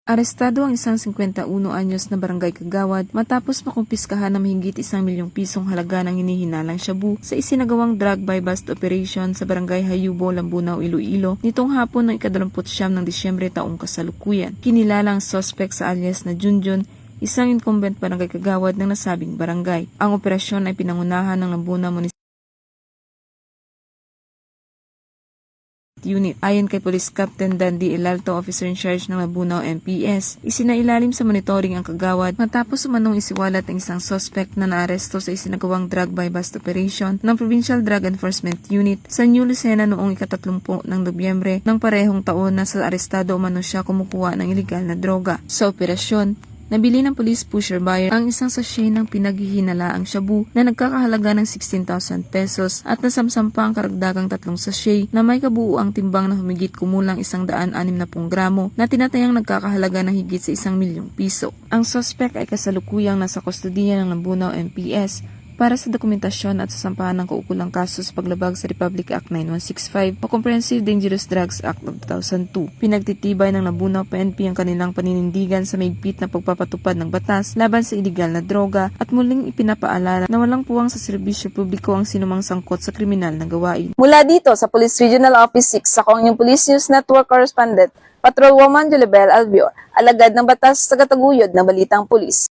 Arestado ang isang 51 anyos na barangay kagawad matapos makumpiskahan ng mahigit 1 milyong pisong halaga ng hinihinalang shabu sa isinagawang drug buy bust operation sa barangay Hayubo, Lambunaw, Iloilo nitong hapon ng ika-29 ng Disyembre taong kasalukuyan. Kinilala ang suspect sa alias na Junjun, isang incumbent barangay kagawad ng nasabing barangay. Ang operasyon ay pinangunahan ng Lambunaw Municipal Unit. Ayon kay Police Captain Dandy Elalto, officer in charge ng Lambunaw MPS, isinailalim sa monitoring ang kagawad matapos umanong isiwalat ang isang suspect na naaresto sa isinagawang drug buy bust operation ng Provincial Drug Enforcement Unit sa New Lucena noong ika-30 ng Nobyembre ng parehong taon na sa arestado umano siya kumukuha ng ilegal na droga. Sa operasyon, nabili ng police pusher buyer ang isang sachet ng pinaghihinalaang shabu na nagkakahalaga ng 16,000 pesos at nasamsam pa ang karagdagang 3 sachet na may kabuuang timbang na humigit kumulang 160 gramo na tinatayang nagkakahalaga ng higit sa 1 milyong piso. Ang suspect ay kasalukuyang nasa kustodiya ng Lambunaw MPS para sa dokumentasyon at sasampahan ng kaukulang kaso sa paglabag sa Republic Act 9165 o Comprehensive Dangerous Drugs Act of 2002. Pinagtitibay ng Lambunaw PNP ang kanilang paninindigan sa mahigpit na pagpapatupad ng batas laban sa iligal na droga at muling ipinapaalala na walang puwang sa serbisyo publiko ang sinumang sangkot sa kriminal na gawain. Mula dito sa Police Regional Office 6, ako ang inyong Police News Network Correspondent, Patrolwoman Julibel Albior, alagad ng batas sa kataguyod ng Balitang Pulis.